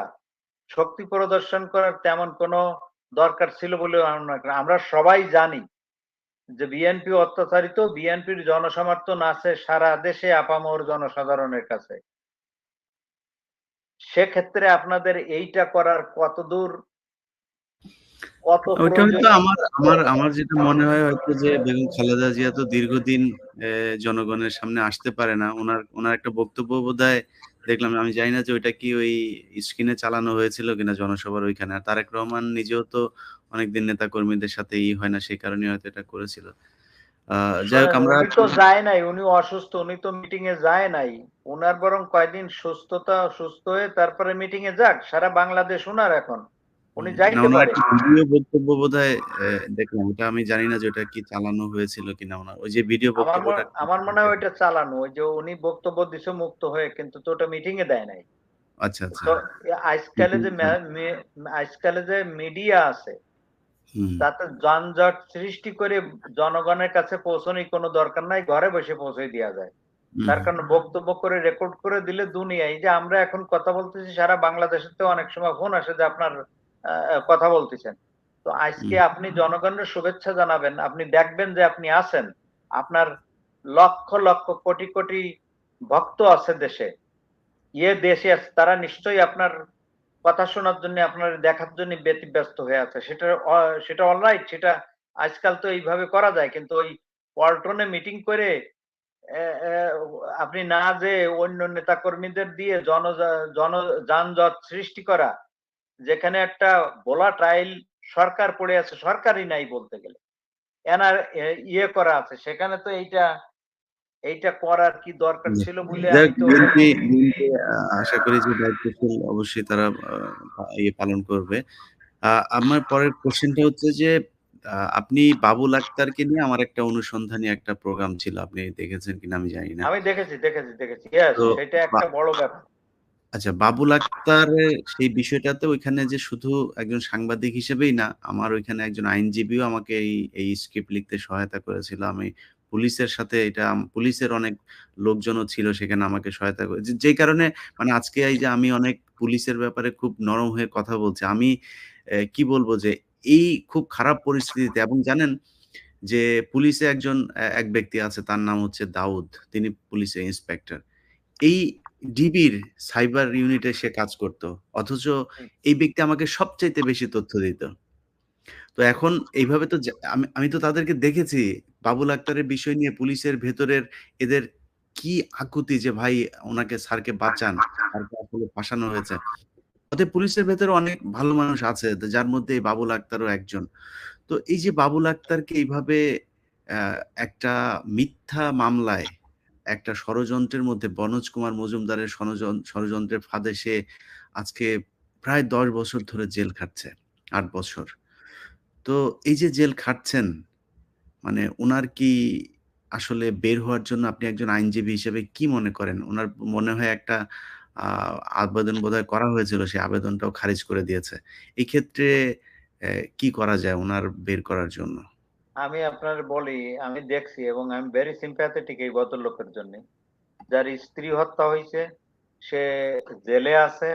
Speaker 2: শক্তি প্রদর্শন করার তেমন কোনো দরকার ছিল বলে আমরা সবাই জানি যে বিএনপি অত্যাচারিত, বিএনপির জনসমর্থন আছে সারা দেশে আপামর জনসাধারণের কাছে। সেক্ষেত্রে আপনাদের এইটা করার কত
Speaker 1: ওইটা
Speaker 2: প্রয়োজন।
Speaker 1: হয়তো আমার আমার আমার যেটা মনে হয় হয়তো যে বেগম খালেদা জিয়া তো দীর্ঘদিন জনগণের সামনে আসতে পারে না। উনার একটা বক্তব্য বোধহয় দেখলাম, আমি জানি না যে ওইটা কি ওই স্ক্রিনে চালানো হয়েছিল কিনা জনসভার ওইখানে। আর তারেক রহমান নিজেও তো অনেকদিন নেতা কর্মীদের সাথে হয় না, সেই কারণে হয়তো এটা করেছিল। যাই হোক
Speaker 2: শোনেন,
Speaker 1: আমরা
Speaker 2: উনি তো যায় নাই, উনি অসুস্থ, উনি তো মিটিং এ যায় নাই। উনার বরং কয়দিন সুস্থ হয়ে তারপরে মিটিং এ যাক, সারা বাংলাদেশ উনার এখন, উনি
Speaker 1: না,
Speaker 2: যাইতে
Speaker 1: উনার
Speaker 2: পারে।
Speaker 1: একটা ভিডিও বক্তব্য বোধহয় দেখলাম। ওটা আমি জানি না যে ওটা কি চালানো হয়েছিল কিনা উনার। ওই যে ভিডিও বক্তব্যটা
Speaker 2: আমার মনে হয় ওইটা চালানো, ওই যে উনি বক্তব্য দিছে মুক্ত হয়ে, কিন্তু তো ওটা মিটিং এ দেয় নাই।
Speaker 1: আচ্ছা, আচ্ছা।
Speaker 2: তো আজকালে যে আজকালে যে মিডিয়া আছে,
Speaker 1: হুম,
Speaker 2: তাতে যানজট সৃষ্টি করে জনগণের কাছে পৌঁছানোর কোনো দরকার নাই, ঘরে বসে পৌঁছে দেওয়া যায়।
Speaker 1: হুম,
Speaker 2: তার কারণ বক্তব্য করে রেকর্ড করে দিলে দুনিয়ায়, এই যে আমরা এখন কথা বলতেছি সারা বাংলাদেশেতেও অনেক সময় ফোন আসে যে আপনার কথা বলতেছেন। তো আজকে
Speaker 1: হুম,
Speaker 2: আপনি জনগণের শুভেচ্ছা জানাবেন, আপনি দেখবেন যে আপনি আছেন, আপনার লক্ষ লক্ষ কোটি কোটি ভক্ত আছে দেশে, দেশে আছে, তারা নিশ্চয়ই আপনার কথা শোনার জন্য, আপনার দেখার জন্য ব্যতিব্যস্ত হয়ে আছে। সেটা অলরাইট, সেটা আজকাল তো এইভাবে করা যায়। কিন্তু ওই পল্টনে মিটিং করে অ্যা অ্যা আপনি না যেয়ে অন্য নেতাকর্মীদের দিয়ে জন যানজট সৃষ্টি করা, যেখানে একটা ভোলাটাইল সরকার পড়ে আছে, সরকারই নাই বলতে গেলে। এনার করা আছে। সেখানে তো এইটা করার কি দরকার
Speaker 1: জি।
Speaker 2: ছিল বলে
Speaker 1: যাক
Speaker 2: আমি তো
Speaker 1: বিএনপি আশা করি যে দায়িত্বশীল অবশ্যই তারা পালন করবে। আ আমার পরের কোয়েশ্চেনটা হচ্ছে যে আপনি বাবুল আক্তারকে নিয়ে আমার একটা অনুসন্ধানী একটা প্রোগ্রাম ছিল। আপনি দেখেছেন কিনা আমি জানি না।
Speaker 2: আমি দেখেছি। ইয়েস,
Speaker 1: তো
Speaker 2: সেটা
Speaker 1: বা
Speaker 2: একটা বড় ব্যাপার।
Speaker 1: আচ্ছা, বাবুল আক্তারের সেই বিষয়টাতে ওইখানে যে শুধু একজন সাংবাদিক হিসেবেই না, আমার ওইখানে একজন আইনজীবীও আমাকে এই স্ক্রিপ্ট লিখতে সহায়তা করেছিল। আমি পুলিশের সাথে পুলিশের অনেক লোকজনও ছিল সেখানে আমাকে সহায়তা করে। যেই কারণে মানে আজকে এই যে আমি অনেক পুলিশের ব্যাপারে খুব নরম হয়ে কথা বলছি। আমি কি বলব যে এই খুব খারাপ পরিস্থিতিতে এবং জানেন যে পুলিশে এক ব্যক্তি আছে তার নাম হচ্ছে দাউদ। তিনি পুলিশের ইন্সপেক্টর। এই ডিবির সাইবার ইউনিটে সে কাজ করত। অথচ
Speaker 2: হুম,
Speaker 1: এই ব্যক্তি আমাকে সবচাইতে বেশি তথ্য দিত। তো এখন এইভাবে তো আমি তো তাদেরকে দেখেছি বাবুল আক্তারের বিষয় নিয়ে পুলিশের ভেতরের এদের কি আকুতি যে ভাই উনাকে স্যারকে বাঁচান। স্যারকে আসলে ফাঁসানো হয়েছে। অতএব পুলিশের ভেতরে অনেক ভালো মানুষ আছে যার মধ্যে এই বাবুল আক্তারও একজন। তো এই যে বাবুল আক্তারকে এইভাবে অ্যা একটা মিথ্যা মামলায় একটা ষড়যন্ত্রের মধ্যে বনোজ কুমার মজুমদারের ষড়যন্ত্রের ফাঁদে সে আজকে প্রায় ১০ বছর ধরে জেল খাটছে। ৮ বছর। তো এই যে জেল খাটছেন, মানে উনার কি আসলে বের হওয়ার জন্য আপনি একজন আইনজীবী হিসেবে কি মনে করেন? উনার মনে হয় একটা আ আবেদন বোধহয় করা হয়েছিল, সেই আবেদনটাও খারিজ করে দিয়েছে। এই ক্ষেত্রে কি করা যায় উনার বের করার জন্য?
Speaker 2: আমি আপনার বলি, আমি দেখছি এবং আমি ভেরি sympathetic এই ভদ্রলোকের জন্যে। যার স্ত্রী হত্যা হইছে, সে জেলে আছে।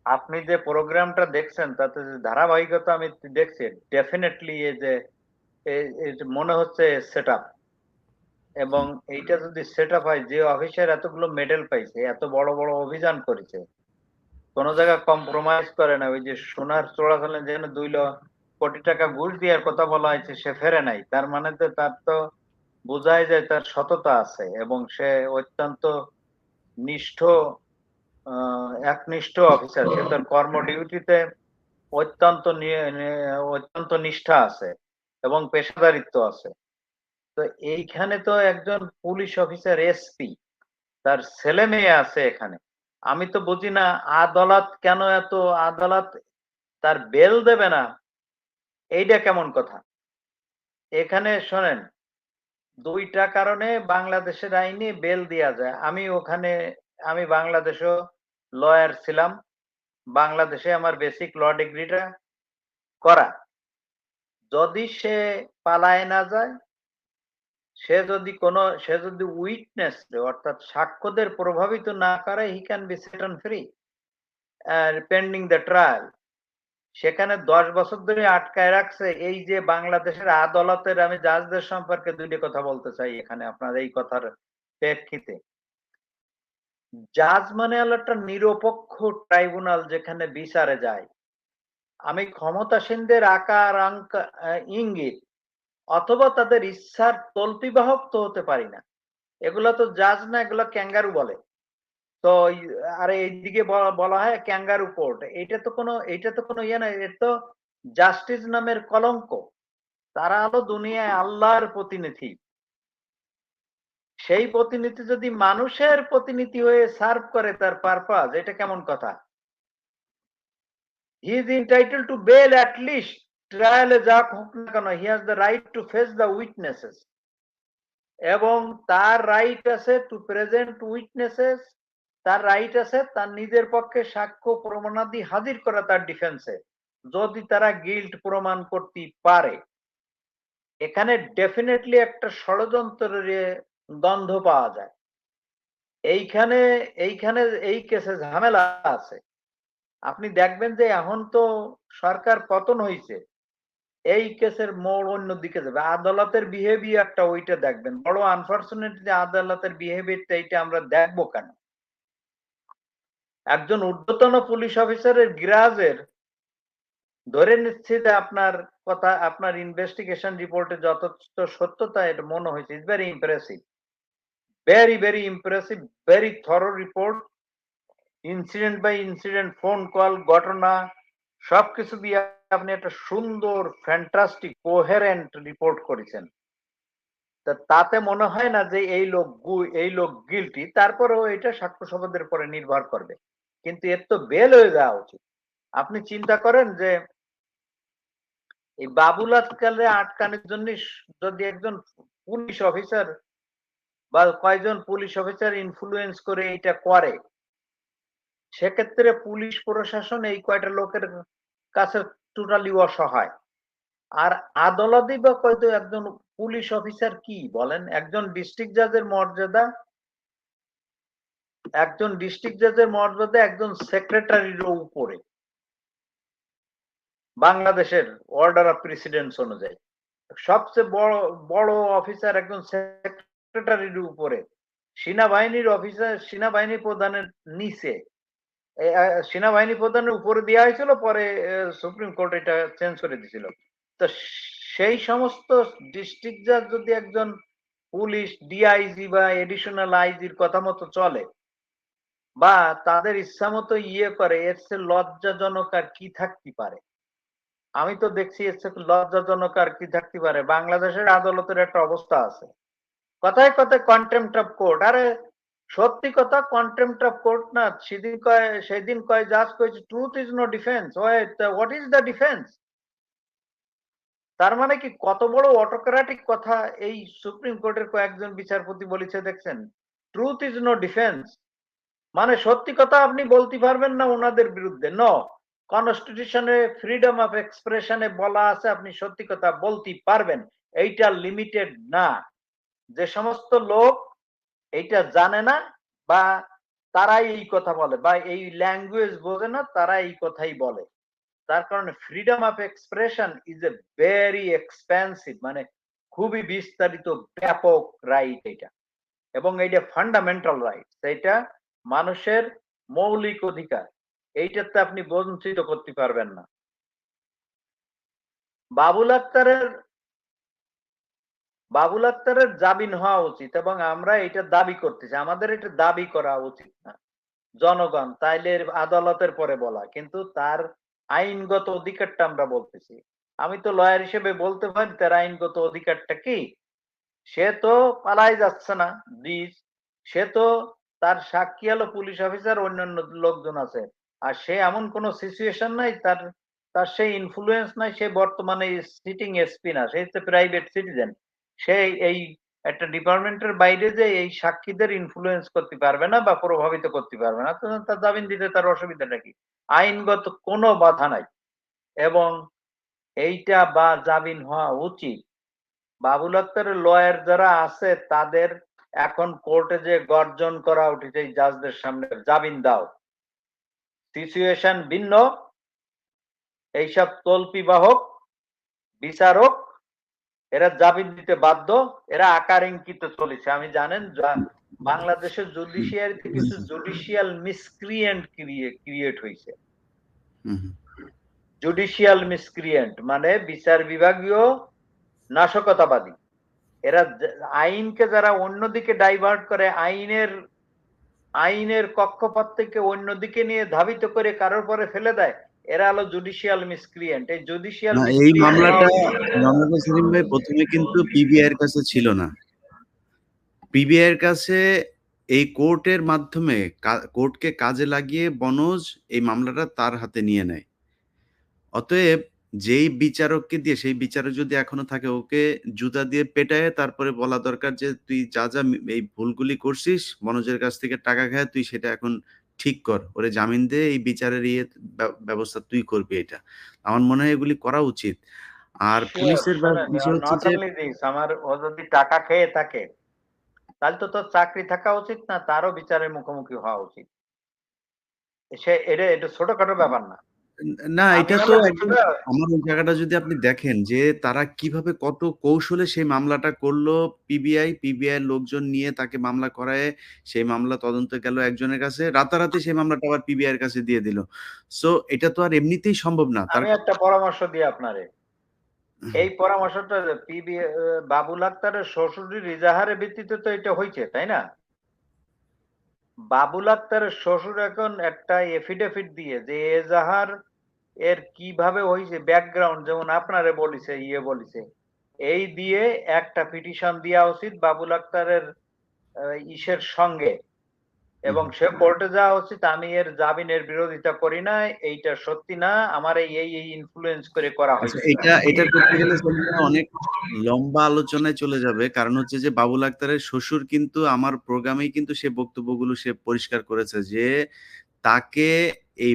Speaker 2: আপনি যে প্রোগ্রামটা দেখছেন তাতে যে ধারাবাহিকতা আমি দেখছি, ডেফিনিটলি এই যে এই যে মনে হচ্ছে সেটআপ, এবং
Speaker 1: হুম,
Speaker 2: এইটা যদি সেটআপ হয়, যে অফিসার এতগুলো মেডেল পাইছে, এত বড় বড় অভিযান করেছে, কোন জায়গায় কম্প্রোমাইজ করে না। ওই যে সোনার চোরাচালান যেখানে ২ কোটি টাকা ঘুষ দেওয়ার কথা বলা হয়েছে, সে ফেরে নাই। তার মানে তো তার তো বোঝাই যায় তার সততা আছে এবং সে অত্যন্ত নিষ্ঠ, আ একনিষ্ঠ অফিসার। সে তার কর্ম ডিউটিতে অত্যন্ত অত্যন্ত নিষ্ঠা আছে এবং পেশাদারিত্ব আছে। তো এইখানে তো একজন পুলিশ অফিসার এসপি, তার ছেলে-মেয়ে আছে এখানে। আমি তো বুঝি না আদালত কেন এত, আদালত তার বেল দেবে না, এইটা কেমন কথা? এখানে শোনেন, ২ টা কারণে বাংলাদেশের আইনে বেল দেয়া যায়। আমি বাংলাদেশেও লয়ার ছিলাম। বাংলাদেশে আমার বেসিক ল ডিগ্রিটা করা। যদি সে পালায় না যায়, সে যদি উইটনেস অর্থাৎ সাক্ষ্যদের প্রভাবিত না করে, he can be set on free pending the trial. সেখানে ১০ বছর ধরে আটকায় রাখছে। এই যে বাংলাদেশের আদালতের, আমি জাজদের সম্পর্কে ২ টা কথা বলতে চাই এখানে আপনার এই কথার প্রেক্ষিতে। জাজ মানে হলো একটা নিরপেক্ষ ট্রাইব্যুনাল যেখানে বিচারে যায়। আমি ক্ষমতাসীনদের ইঙ্গিত অথবা তাদের ইচ্ছার তল্পিবাহক তো হতে পারি না। এগুলা তো জাজ না, এগুলা ক্যাঙ্গারু বলে। তো আরে এইদিকে বলা হয় ক্যাঙ্গারু কোর্ট। এইটা তো কোনো ইয়ে না। এ তো জাস্টিস নামের কলঙ্ক। তারা হলো দুনিয়ায় আল্লাহর প্রতিনিধি। সেই প্রতিনিধি যদি মানুষের প্রতিনিধি হয়ে সার্ভ করে তার পারপাস, এটা কেমন কথা? He is entitled to bail at least. ট্রায়ালে যা হোক না কেন, he has the right to face the witnesses, এবং তার রাইট আছে টু প্রেজেন্ট উইটনেসেস। তার রাইট আছে তার নিজের পক্ষে সাক্ষ্য প্রমাণাদি হাজির করা তার ডিফেন্সে। যদি তারা গিল্ট প্রমাণ করতে পারে, এখানে ডেফিনেটলি একটা ষড়যন্ত্রের গন্ধ পাওয়া যায়। এইখানে এইখানে এই কেসে ঝামেলা আছে। আপনি দেখবেন যে এখন তো সরকার পতন হইছে। এই কেসের মোড় অন্যদিকে যাবে। আদালতের বিহেভিয়ারটা ওইটা দেখবেন। বড় আনফরচুনেট যে আদালতের বিহেভিয়ারটা এইটা আমরা দেখবো কেন? একজন ঊর্ধ্বতন পুলিশ অফিসারের গ্রাজের ধরে নিচ্ছি যে আপনার কথা, আপনার ইনভেস্টিগেশন রিপোর্টে যথেষ্ট সত্যতা এটা মনে হয়েছে। It's very impressive, very impressive, very thorough report. Incident by incident phone call, ঘটনা সবকিছু দিয়ে আপনি একটা সুন্দর ফ্যান্টাস্টিক কোহেরেন্ট রিপোর্ট করেছেন। তাতে মনে হয় না যে এই লোক গিলটি। তারপরেও এটা সাক্ষ্য শপথের উপরে নির্ভর করবে, কিন্তু এর তো বেল হয়ে যাওয়া উচিত। আপনি চিন্তা করেন যে এই বাবুল আজকালে আটকানোর জন্য যদি একজন পুলিশ অফিসার বা কয়েকজন পুলিশ অফিসার ইনফ্লুয়েন্স করে এটা করে, সেক্ষেত্রে পুলিশ প্রশাসন এই কয়টা লোকের কাছে টোটালি অসহায়। আর আদালতই বা কয়তো একজন পুলিশ অফিসার কি বলেন, একজন ডিস্ট্রিক্ট জাজের মর্যাদা, একজন ডিস্ট্রিক্ট জাজের মর্যাদা একজন সেক্রেটারির উপরে বাংলাদেশের অর্ডার অফ প্রেসিডেন্টস অনুযায়ী। সবচেয়ে বড় বড় অফিসার একজন সেক্রেটারির উপরে, সেনাবাহিনীর অফিসার সেনাবাহিনী প্রধানের নিচে। সেনাবাহিনী প্রধানের উপরে দেওয়া হয়েছিল, পরে সুপ্রিম কোর্ট এটা চেঞ্জ করে দিয়েছিল। তো সেই সমস্ত ডিস্ট্রিক্ট জাজ যদি একজন পুলিশ ডিআইজি বা এডিশনাল আইজির কথা মতো চলে বা তাদের ইচ্ছা মতো ইয়ে করে, এর চেয়ে লজ্জাজনক আর কি থাকতে পারে? আমি তো দেখছি এর চেয়ে লজ্জাজনক আর কি থাকতে পারে? বাংলাদেশের আদালতের একটা অবস্থা আছে, কথায় কথায় কন্টেম্পট অফ কোর্ট। আরে সত্যি কথা, কন্টেম্পট অফ কোর্ট না। সেদিন কয় জাজ কয়েছে truth is no defence. What is the defence? তার মানে কি কত বড় অটোক্রেটিক কথা এই সুপ্রিম কোর্টের কয়েকজন বিচারপতি বলেছে দেখছেন? ট্রুথ ইজ নো ডিফেন্স মানে সত্যি কথা আপনি বলতে পারবেন না ওনাদের বিরুদ্ধে। নো, কনস্টিটিউশনে ফ্রিডম অফ এক্সপ্রেশনে বলা আছে আপনি সত্যি কথা বলতে পারবেন। এইটা লিমিটেড না। যে সমস্ত লোক এইটা জানে না বা তারাই এই কথা বলে বা এই ল্যাঙ্গুয়েজ বোঝে না, তারা এই কথাই বলে। তার কারণে freedom of expression is a very expensive, মানে খুবই বিস্তারিত ব্যাপক রাইট এটা, এবং এইটা ফান্ডামেন্টাল রাইট, এটা মানুষের মৌলিক অধিকার। এইটাতে আপনি বঞ্চিত করতে পারবেন না। বাবুল আক্তারের বাবুল আক্তারের জামিন হওয়া উচিত এবং আমরা এটা দাবি করতেছি। আমাদের এটা দাবি করা উচিত না জনগণ তাইলে আদালতের পরে বলা, কিন্তু তার আইনগত অধিকারটা আমরা বলতেছি। আমি তো লয়ার হিসেবে বলতে পারি তার আইনগত অধিকারটা কি। সে তো পালাই যাচ্ছে না ব্রিজ, সে তো তার সাক্ষী হলো পুলিশ অফিসার, অন্যান্য লোকজন আছে। আর সে এমন কোন সিচুয়েশন নাই, তার তার সেই ইনফ্লুয়েন্স নাই। সে বর্তমানে সিটিং এসপি না, সে হচ্ছে প্রাইভেট সিটিজেন। সে এই একটা ডিপার্টমেন্টের বাইরে যে এই সাক্ষীদের ইনফ্লুয়েন্স করতে পারবে না বা প্রভাবিত করতে পারবে না, তো তার জামিন দিতে তার অসুবিধাটা কি? আইনগত কোনো বাধা নাই এবং এইটা বা জামিন হওয়া উচিত। বাবুল আক্তারের লয়ার যারা আছে তাদের এখন কোর্টে যে গর্জন করা উঠিত এই জাজদের সামনে, জামিন দাও। সিচুয়েশন ভিন্ন, এইসব তল্পি বাহক বিচারক এরা জামিন দিতে বাধ্য, এরা আকার ইঙ্গিত চলেছে। আমি জানেন বাংলাদেশের জুডিশিয়ারিতে কিছু জুডিশিয়াল মিসক্রিয়েন্ট ক্রিয়েট হয়েছে। জুডিশিয়াল মিসক্রিয়েন্ট মানে বিচার বিভাগীয় নাশকতাবাদী। এরা আইনকে যারা অন্যদিকে ডাইভার্ট করে, আইনের কক্ষপথ থেকে অন্যদিকে নিয়ে ধাবিত করে কারোর পরে ফেলে দেয়, এরা হলো জুডিশিয়াল মিসক্রিয়েন্ট। এই জুডিশিয়াল
Speaker 1: এই মামলাটা সেলিম ভাই প্রথমে কিন্তু পিবিআই এর কাছে ছিল না। পিবিআই এর কাছে এই কোর্টের মাধ্যমে কোর্টকে কাজে লাগিয়ে বনজ এই মামলাটা তার হাতে নিয়ে নেয়। অতএব যেই বিচারককে দিয়ে, সেই বিচারক যদি এখনো থাকে, ওকে জুতা দিয়ে পেটায় তারপরে বলা দরকার যে তুই যা যা এই ভুলগুলি করছিস, মনোজের কাছ থেকে টাকা খায়, তুই সেটা এখন ঠিক কর, ওরে জামিন দে, এই বিচারের ব্যবস্থা তুই করবি এটা। আমার মনে হয় এগুলি করা উচিত। আর
Speaker 2: শিওর
Speaker 1: পুলিশের
Speaker 2: শোনেন,
Speaker 1: বিষয় হচ্ছে
Speaker 2: নট
Speaker 1: যে
Speaker 2: অনলি দিস, আমার ও যদি টাকা খেয়ে থাকে তাহলে তো তোর চাকরি থাকা উচিত না, তারও বিচারের মুখোমুখি হওয়া উচিত। এটা ছোটখাটো ব্যাপার না।
Speaker 1: না,
Speaker 2: আমি
Speaker 1: এটা তো
Speaker 2: হলে
Speaker 1: একদম
Speaker 2: কিছুটা
Speaker 1: আমার ওই জায়গাটা যদি আপনি দেখেন যে তারা কিভাবে কত কৌশলে সেই মামলাটা করলো। পিবিআই এর লোকজন নিয়ে তাকে মামলা করায়, সেই মামলা তদন্ত গেল একজনের কাছে, রাতারাতি সেই মামলাটা আবার পিবিআই এর কাছে দিয়ে দিল। সো এটা তো আর এমনিতেই সম্ভব না। তার
Speaker 2: আমি একটা পরামর্শ দিই আপনারে। এই পরামর্শটা বাবুল আক্তারের শ্বশুরের ইজাহারের ভিত্তিতে তো এটা হইছে, তাই না? বাবুল আক্তারের শ্বশুর এখন একটা এফিডেভিট দিয়ে যে এজাহার এর কিভাবে হইছে ব্যাকগ্রাউন্ড, যেমন আপনারে বলিছে, বলিছে, এই দিয়ে একটা পিটিশন দেওয়া উচিত বাবুল আক্তারের ইসের সঙ্গে, এবং সে কোর্টে যাওয়া উচিত, আমি এর জামিনের বিরোধিতা করি না, এইটা সত্যি না, আমার এই ইনফ্লুয়েন্স করে করা
Speaker 1: আচ্ছা,
Speaker 2: হয়েছে।
Speaker 1: এটা করতে গেলে সেলিনা অনেক লম্বা আলোচনায় চলে যাবে। কারণ হচ্ছে যে বাবুল আক্তারের শ্বশুর কিন্তু আমার প্রোগ্রামেই কিন্তু সে বক্তব্যগুলো সে পরিষ্কার করেছে যে তাকে এই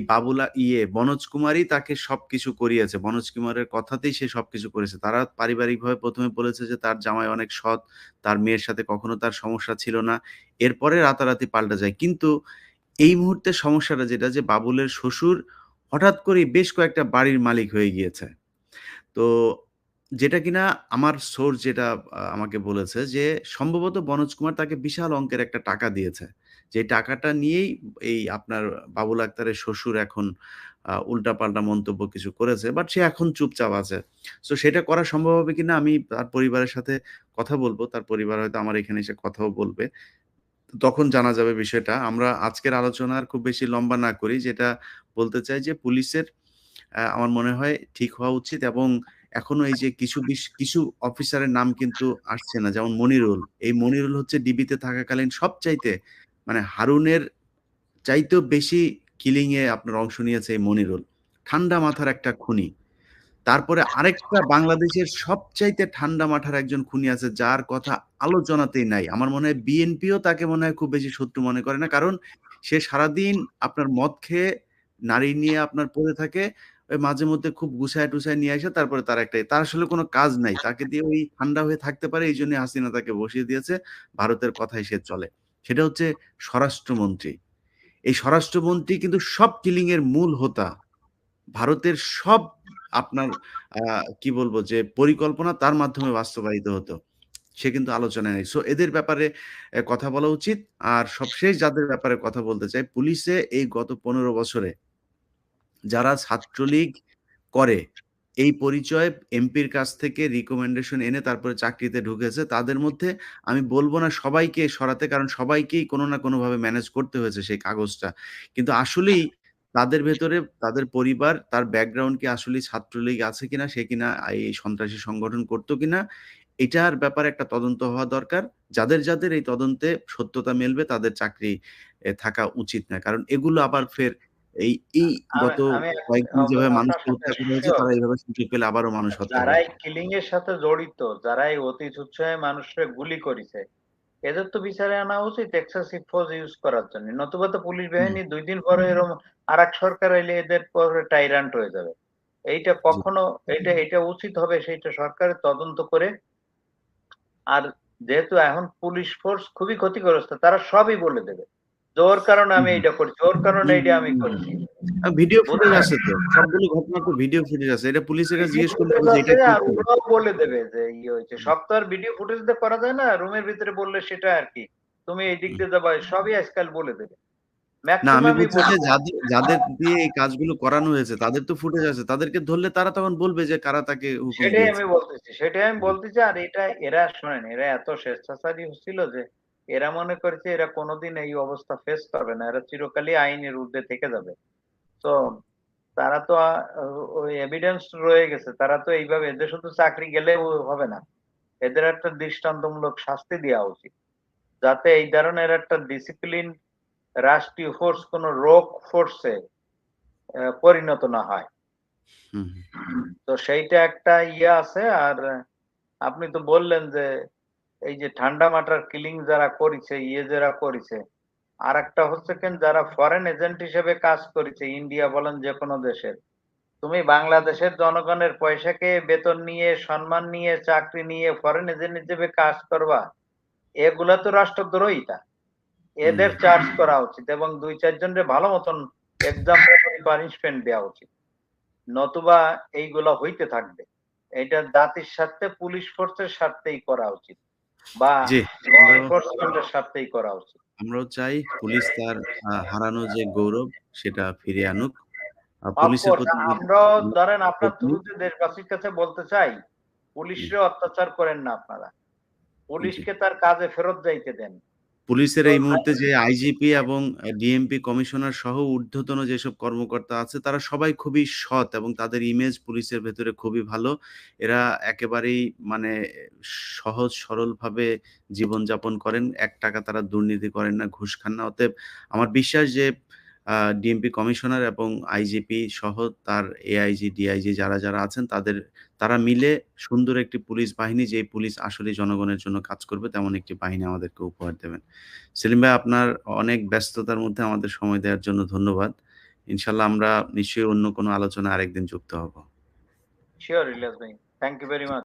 Speaker 1: বনোজ কুমারই তাকে সবকিছু করিয়েছে। বনোজ কুমারের কথাতেই সে সবকিছু করেছে। তারা পারিবারিকভাবে ১ম এ বলেছে যে তার জামাই অনেক সৎ, তার মেয়ের সাথে কখনো তার সমস্যা ছিল না। এরপরে রাতারাতি পাল্টে যায়। কিন্তু এই মুহূর্তে সমস্যাটা যেটা, যে বাবুলের শ্বশুর হঠাৎ করেই বেশ কয়েকটা বাড়ির মালিক হয়ে গিয়েছে। তো যেটা কিনা আমার সোর্স যেটা আমাকে বলেছে যে সম্ভবত বনোজ কুমার তাকে বিশাল অঙ্কের একটা টাকা দিয়েছে। যে টাকাটা নিয়েই এই আপনার বাবুল আক্তারের শ্বশুর এখন উল্টাপাল্টা মন্তব্য কিছু করেছে। বাট সে এখন চুপচাপ আছে। সো সেটা করা সম্ভব হবে কিনা আমি তার পরিবারের সাথে কথা বলব। তার পরিবার হয়তো আমার এখানে এসে কথাও বলবে। তখন জানা যাবে বিষয়টা। আমরা আজকের আলোচনা আর খুব বেশি লম্বা না করি। যেটা বলতে চাই যে পুলিশের আমার মনে হয় ঠিক হওয়া উচিত, এবং এখনো এই যে কিছু অফিসারের নাম কিন্তু আসছে না। যেমন মনিরুল। এই মনিরুল হচ্ছে ডিবিতে থাকাকালীন সবচাইতে, মানে হারুনের চাইতেও বেশি কিলিং এ আপনার অংশ নিয়েছে এই মনিরুল। ঠান্ডা মাথার একটা খুনি। তারপরে আরেকটা বাংলাদেশের সবচাইতে ঠান্ডা মাথার একজন খুনি আছে যার কথা আলোচনাতেই নাই। আমার মনে হয় বিএনপিও তাকে মনে হয় খুব বেশি শত্রু মনে করে না। কারণ সে সারাদিন আপনার মদ খেয়ে নারী নিয়ে আপনার পড়ে থাকে। ওই মাঝে মধ্যে খুব গুছায়-টুছায় নিয়ে আসে, তারপরে তার আসলে কোনো কাজ নাই। তাকে দিয়ে ওই ঠান্ডা হয়ে থাকতে পারে, এইজন্য হাসিনা তাকে বসিয়ে দিয়েছে। ভারতের কথায় সে চলে। সেটা হচ্ছে স্বরাষ্ট্রমন্ত্রী। এই স্বরাষ্ট্রমন্ত্রী কিন্তু সব কিলিং এর মূল হোতা। ভারতের সব আপনার আ কি বলবো যে পরিকল্পনা তার মাধ্যমে বাস্তবায়িত হতো। সে কিন্তু আলোচনায় নেই। সো এদের ব্যাপারে কথা বলা উচিত। আর সবশেষ যাদের ব্যাপারে কথা বলতে চাই, পুলিশে এই গত ১৫ বছরে যারা ছাত্রলীগ করে, এই পরিচয় এমপির কাছ থেকে রিকমেন্ডেশন এনে তারপরে চাকরিতে ঢুকেছে, তাদের মধ্যে আমি বলব না সবাইকে সরাতে, কারণ সবাইকেই কোনো না কোনোভাবে ম্যানেজ করতে হয়েছে সেই কাগজটা। কিন্তু আসলেই তাদের ভেতরে তাদের পরিবার, তার ব্যাকগ্রাউন্ড কি আসলেই ছাত্রলীগ আছে কিনা, সে কিনা এই সন্ত্রাসী সংগঠন করতো কিনা, এটার ব্যাপারে একটা তদন্ত হওয়া দরকার। যাদের এই তদন্তে সত্যতা মেলবে তাদের চাকরি থাকা উচিত না। কারণ এগুলো আবার ফের এই এই
Speaker 2: আমি
Speaker 1: গত
Speaker 2: আমি
Speaker 1: কয়েকদিন যেভাবে
Speaker 2: আপনার
Speaker 1: মানুষকে
Speaker 2: সাথে
Speaker 1: হত্যা করা হয়েছে,
Speaker 2: শিওর।
Speaker 1: তারা এভাবে সুযোগ পেলে আবারও মানুষ হত্যা
Speaker 2: যারা
Speaker 1: করবে।
Speaker 2: এই কিলিং এর সাথে জড়িত, যারা এই অতি তুচ্ছায় মানুষকে গুলি করেছে, এদের তো বিচারে আনা উচিত এক্সেসিভ ফোর্স ইউজ করার জন্য। নতুবা তো পুলিশ
Speaker 1: হুম,
Speaker 2: বাহিনী ২ দিন পরে এরকম আরেক সরকার এলে এদের পরে টাইরান্ট হয়ে যাবে। এইটা
Speaker 1: জি।
Speaker 2: কখনো, এটা উচিত হবে সেইটা সরকারের তদন্ত করে। আর যেহেতু এখন পুলিশ ফোর্স খুবই ক্ষতিগ্রস্ত, তারা সবই বলে দেবে যে ওর কারণে
Speaker 1: হুম,
Speaker 2: আমি
Speaker 1: হুম,
Speaker 2: এইটা করেছি, ওর কারণে
Speaker 1: হুম,
Speaker 2: এইটা আমি
Speaker 1: হুম, হুম।
Speaker 2: করেছি।
Speaker 1: ভিডিও ফুটেজ
Speaker 2: বুঝছেন?
Speaker 1: আছে তো। সবগুলো ঘটনার তো ভিডিও ফুটেজ আছে। এটা পুলিশের কাছে
Speaker 2: ভিডিও
Speaker 1: জিজ্ঞেস করলে
Speaker 2: ফুটেজ
Speaker 1: হবে যে
Speaker 2: আছে,
Speaker 1: এটা কি
Speaker 2: আর
Speaker 1: ছিল?
Speaker 2: ওরাও বলে দেবে যে হয়েছে। সব তো আর ভিডিও ফুটেজ দিয়ে করা যায় না। রুমের ভিতরে বললে সেটা আর কি। তুমি এই দিক
Speaker 1: হুম।
Speaker 2: দিয়ে যাবা, সবই আজকাল বলে দেবে।
Speaker 1: না, আমি
Speaker 2: মেক্সিমামই
Speaker 1: বলছি
Speaker 2: বলে
Speaker 1: যে
Speaker 2: দেবে।
Speaker 1: যাদের দিয়ে এই কাজগুলো করানো হয়েছে তাদের তো ফুটেজ আছে। তাদেরকে ধরলে তারা তখন বলবে যে কারা তাকে হুকুম
Speaker 2: সেটাই
Speaker 1: দিয়েছে।
Speaker 2: আমি বলতেছি। সেটাই আমি
Speaker 1: জি,
Speaker 2: বলতেছি। আর এটা এরা শোনেন, এরা এত স্বেচ্ছাচারী ছিল যে এরা মনে করেছে এরা কোনদিন এই অবস্থা ফেস করবে না। এরা চিরকালই আইনের ঊর্ধ্বে থেকে যাবে। তো তারা তো ওই এভিডেন্স রয়ে গেছে। তারা তো এইভাবে, এদের শুধু চাকরি গেলেও হবে না। এদের একটা দৃষ্টান্তমূলক শাস্তি দেওয়া উচিত। যাতে এই ধরনের একটা ডিসিপ্লিন রাষ্ট্রীয় ফোর্স কোন রোগ ফোর্সে পরিণত না হয়।
Speaker 1: হুম,
Speaker 2: তো সেইটা একটা আছে। আর আপনি তো বললেন যে এই যে ঠান্ডা মাথার কিলিং যারা করেছে, যারা করেছে, আরেকটা হচ্ছে কেন যারা ফরেন এজেন্ট হিসেবে কাজ করেছে ইন্ডিয়া বলেন যেকোনো দেশের, তুমি বাংলাদেশের জনগণের পয়সা খেয়ে বেতন নিয়ে সম্মান নিয়ে চাকরি নিয়ে ফরেন এজেন্ট হিসেবে কাজ করবা, এগুলা তো রাষ্ট্রদ্রোহিতা।
Speaker 1: হুম,
Speaker 2: এদের চার্জ করা উচিত এবং ২-৪ জনের ভালো মতন এক্সাম্পলারি পানিশমেন্ট দেওয়া উচিত। নতুবা এইগুলা হইতে থাকবে। এটা জাতির স্বার্থে পুলিশ ফোর্সের স্বার্থেই করা উচিত বা
Speaker 1: জি,
Speaker 2: ল এনফোর্সমেন্ট এর স্বার্থেই করা উচিত।
Speaker 1: আমরাও চাই পুলিশ তার হারানো যে গৌরব সেটা ফিরিয়ে আনুক। পুলিশের
Speaker 2: অফকোর্স
Speaker 1: প্রতি যে
Speaker 2: আমরাও ধরেন আপনার
Speaker 1: শ্রদ্ধা,
Speaker 2: থ্রুতে দেশবাসীর কাছে বলতে চাই,
Speaker 1: জি,
Speaker 2: পুলিশরে অত্যাচার করেন না আপনারা।
Speaker 1: জি।
Speaker 2: পুলিশকে তার কাজে ফেরত যাইতে দেন।
Speaker 1: পুলিশের
Speaker 2: তো
Speaker 1: এই মুহূর্তে যে আইজিপি এবং ডিএমপি কমিশনার সহ ঊর্ধ্বতন যেসব কর্মকর্তা আছে তারা সবাই খুবই সৎ এবং তাদের ইমেজ পুলিশের ভেতরে খুবই ভালো। এরা একেবারেই মানে সহজ সরলভাবে জীবনযাপন করেন। ৳১ তারা দুর্নীতি করেন না, ঘুষ খান না। অতএব আমার বিশ্বাস যে ডিএমপি কমিশনার এবং আইজিপি সহ তার এআইজি, ডিআইজি যারা আছেন তারা মিলে সুন্দর একটি পুলিশ বাহিনী, যে পুলিশ আসলেই জনগণের জন্য কাজ করবে তেমন একটি বাহিনী আমাদেরকে উপহার দেবেন। সেলিম ভাই, আপনার অনেক ব্যস্ততার মধ্যে আমাদের সময় দেওয়ার জন্য ধন্যবাদ। ইনশাআল্লাহ আমরা নিশ্চয়ই অন্য কোনো আলোচনায় আরেকদিন যুক্ত হব।
Speaker 2: সিওর ইলিয়াস ভাই। Thank you very much.